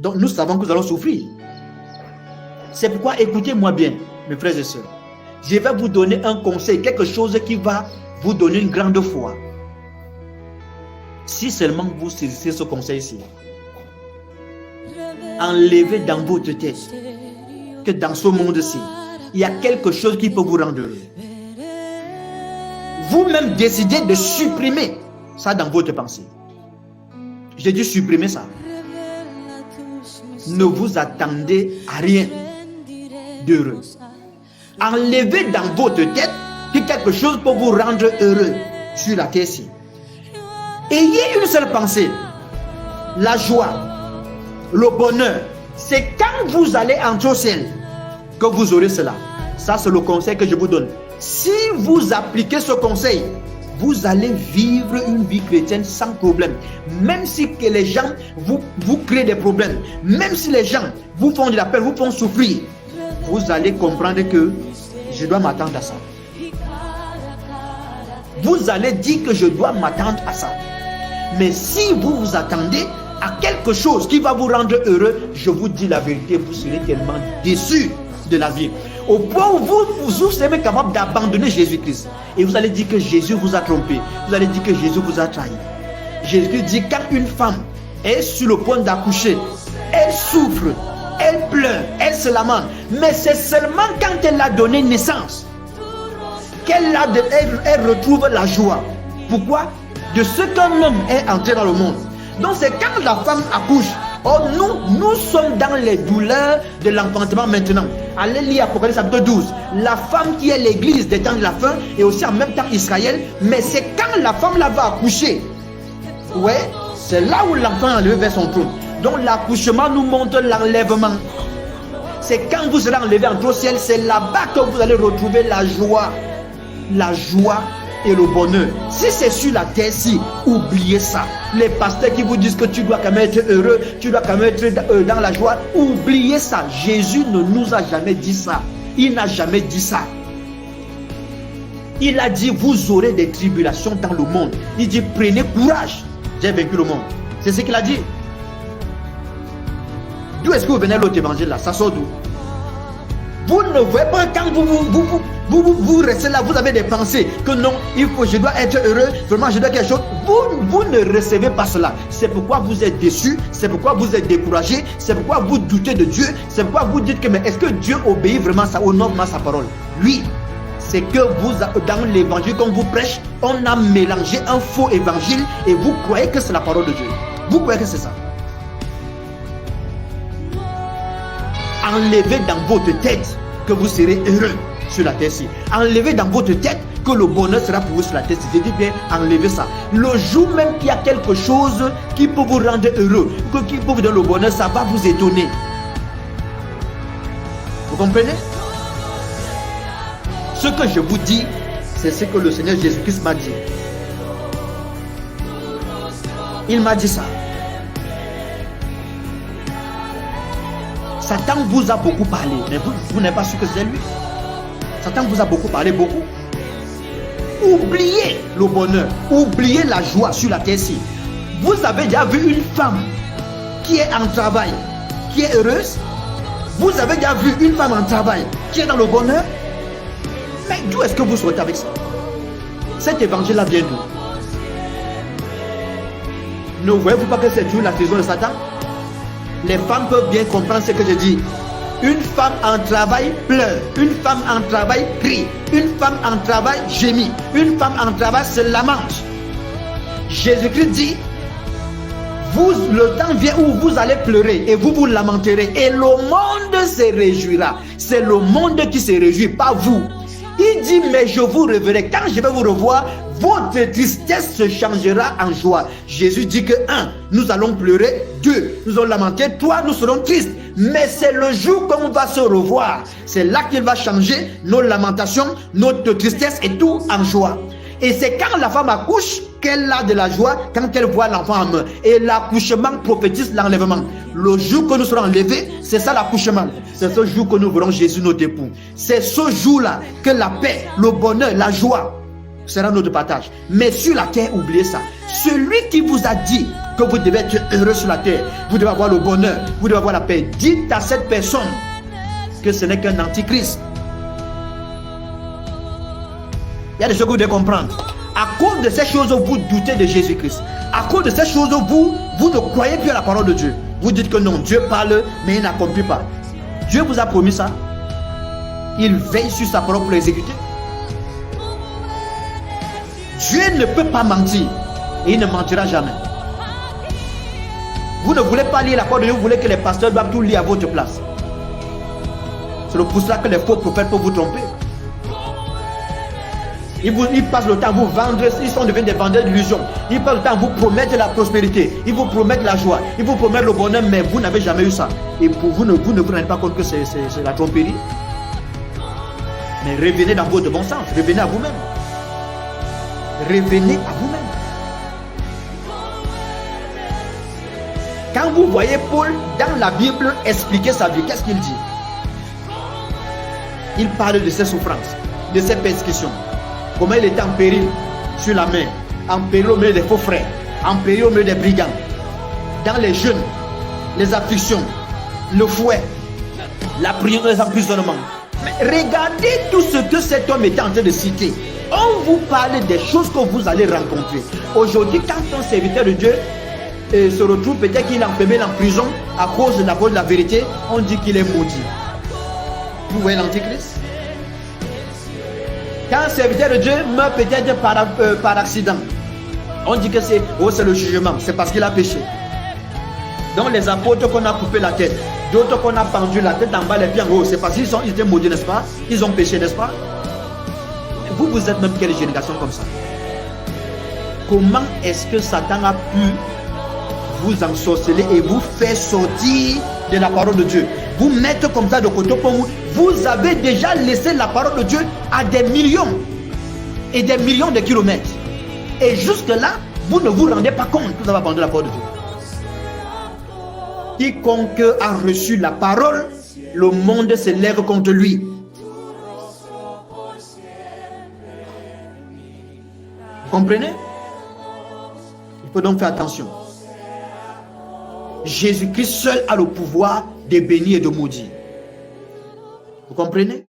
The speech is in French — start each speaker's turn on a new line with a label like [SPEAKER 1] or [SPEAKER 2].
[SPEAKER 1] Donc nous savons que nous allons souffrir. C'est pourquoi écoutez-moi bien, mes frères et sœurs. Je vais vous donner un conseil, quelque chose qui va vous donner une grande foi. Si seulement vous saisissez ce conseil-ci, enlevez dans votre tête que dans ce monde-ci, il y a quelque chose qui peut vous rendre heureux. Vous-même décidez de supprimer ça dans votre pensée. J'ai dit supprimer ça. Ne vous attendez à rien d'heureux. Enlevez dans votre tête que quelque chose peut vous rendre heureux sur la terre-ci. Ayez une seule pensée. La joie, le bonheur, c'est quand vous allez entrer au ciel que vous aurez cela. Ça, c'est le conseil que je vous donne. Si vous appliquez ce conseil, vous allez vivre une vie chrétienne sans problème. Même si que les gens vous créent des problèmes, même si les gens vous font de la peine, vous font souffrir, vous allez comprendre que je dois m'attendre à ça. Vous allez dire que je dois m'attendre à ça. Mais si vous vous attendez à quelque chose qui va vous rendre heureux, je vous dis la vérité, vous serez tellement déçus de la vie. Au point où vous serez capable d'abandonner Jésus-Christ. Et vous allez dire que Jésus vous a trompé. Vous allez dire que Jésus vous a trahi. Jésus dit quand une femme est sur le point d'accoucher, elle souffre, elle pleure, elle se lamente. Mais c'est seulement quand elle a donné naissance qu'elle retrouve la joie. Pourquoi? De ce qu'un homme est entré dans le monde. Donc c'est quand la femme accouche. Oh, nous sommes dans les douleurs de l'enfantement maintenant. Allez lire Apocalypse chapitre 12. La femme qui est l'église des temps de la fin et aussi en même temps Israël. Mais c'est quand la femme là va accoucher. Ouais, c'est là où l'enfant est enlevé vers son trône. Donc l'accouchement nous montre l'enlèvement. C'est quand vous serez enlevé entre au ciel, c'est là-bas que vous allez retrouver la joie. La joie et le bonheur. Si c'est sur la terre-ci, oubliez ça. Les pasteurs qui vous disent que tu dois quand même être heureux, tu dois quand même être dans la joie, oubliez ça. Jésus ne nous a jamais dit ça. Il n'a jamais dit ça. Il a dit vous aurez des tribulations dans le monde. Il dit prenez courage, j'ai vaincu le monde. C'est ce qu'il a dit. D'où est-ce que vous venez l'autre évangile là? Ça sort d'où? Vous ne voyez pas quand vous restez là, vous avez des pensées que non, je dois être heureux, vraiment je dois quelque chose. Vous ne recevez pas cela. C'est pourquoi vous êtes déçus, c'est pourquoi vous êtes découragés, c'est pourquoi vous doutez de Dieu, c'est pourquoi vous dites que mais est-ce que Dieu obéit vraiment, ça honore vraiment sa parole? Oui, c'est que vous, dans l'évangile qu'on vous prêche, on a mélangé un faux évangile et vous croyez que c'est la parole de Dieu. Vous croyez que c'est ça. Enlevez dans votre tête que vous serez heureux sur la terre-ci. Enlevez dans votre tête que le bonheur sera pour vous sur la terre-ci. Je dis bien, enlevez ça. Le jour même qu'il y a quelque chose qui peut vous rendre heureux, qui peut vous donner le bonheur, ça va vous étonner. Vous comprenez? Ce que je vous dis, c'est ce que le Seigneur Jésus-Christ m'a dit. Il m'a dit ça. Satan vous a beaucoup parlé, mais vous n'êtes pas sûr que c'est lui. Satan vous a beaucoup parlé, beaucoup. Oubliez le bonheur, oubliez la joie sur la terre-ci. Vous avez déjà vu une femme qui est en travail, qui est heureuse? Vous avez déjà vu une femme en travail qui est dans le bonheur? Mais d'où est-ce que vous sortez avec ça? Cet évangile-là vient d'où? Ne voyez-vous pas que c'est toujours la saison de Satan? Les femmes peuvent bien comprendre ce que je dis. Une femme en travail pleure. Une femme en travail crie. Une femme en travail gémit. Une femme en travail se lamente. Jésus-Christ dit, le temps vient où vous allez pleurer et vous vous lamenterez. Et le monde se réjouira. C'est le monde qui se réjouit, pas vous. Il dit, mais je vous reverrai. Quand je vais vous revoir, votre tristesse se changera en joie. Jésus dit que 1, nous allons pleurer. 2, nous allons lamenter. 3, nous serons tristes. Mais c'est le jour qu'on va se revoir. C'est là qu'il va changer nos lamentations, notre tristesse et tout en joie. Et c'est quand la femme accouche qu'elle a de la joie quand elle voit l'enfant en main. Et l'accouchement prophétise l'enlèvement. Le jour que nous serons enlevés, c'est ça l'accouchement. C'est ce jour que nous verrons Jésus notre époux. C'est ce jour-là que la paix, le bonheur, la joie sera notre partage. Mais sur la terre, oubliez ça. Celui qui vous a dit que vous devez être heureux sur la terre, vous devez avoir le bonheur, vous devez avoir la paix. Dites à cette personne que ce n'est qu'un antichrist. Il y a des choses que vous devez comprendre. À cause de ces choses, vous doutez de Jésus-Christ. À cause de ces choses, vous ne croyez plus à la parole de Dieu. Vous dites que non, Dieu parle, mais il n'accomplit pas. Dieu vous a promis ça. Il veille sur sa parole pour l'exécuter. Dieu ne peut pas mentir. Et il ne mentira jamais. Vous ne voulez pas lire la parole de Dieu, vous voulez que les pasteurs doivent tout lire à votre place. C'est pour cela que les faux prophètes peuvent vous tromper. Ils passent le temps à vous vendre, ils sont devenus des vendeurs d'illusions. Ils passent le temps à vous promettre la prospérité, ils vous promettent la joie, ils vous promettent le bonheur, mais vous n'avez jamais eu ça. Et pour vous ne vous rendez pas compte que c'est la tromperie. Mais revenez dans votre bon sens, revenez à vous-même. Revenez à vous-même. Quand vous voyez Paul dans la Bible expliquer sa vie, qu'est-ce qu'il dit? Il parle de ses souffrances, de ses persécutions. Comment il était en péril sur la mer, en péril au milieu des faux frères, en péril au milieu des brigands, dans les jeûnes, les afflictions, le fouet, la prison, les emprisonnements. Mais regardez tout ce que cet homme était en train de citer. On vous parle des choses que vous allez rencontrer. Aujourd'hui, quand un serviteur de Dieu se retrouve, peut-être qu'il est enfermé en prison à cause de la parole de la vérité, on dit qu'il est maudit. Vous voyez l'antichrist? Quand un serviteur de Dieu meurt peut-être par accident, on dit que c'est le jugement, c'est parce qu'il a péché. Donc les apôtres qu'on a coupé la tête, d'autres qu'on a pendu la tête en bas, les pieds en haut, c'est parce qu'ils étaient maudits, n'est-ce pas? Ils ont péché, n'est-ce pas? Vous êtes même quelle génération comme ça? Comment est-ce que Satan a pu vous ensorceler et vous faire sortir de la parole de Dieu, vous mettre comme ça de côté pour vous? Vous avez déjà laissé la parole de Dieu à des millions et des millions de kilomètres. Et jusque-là, vous ne vous rendez pas compte que vous avez abandonné la parole de Dieu. Quiconque a reçu la parole, le monde se lève contre lui. Vous comprenez? Il faut donc faire attention. Jésus-Christ seul a le pouvoir de bénir et de maudire. Vous comprenez?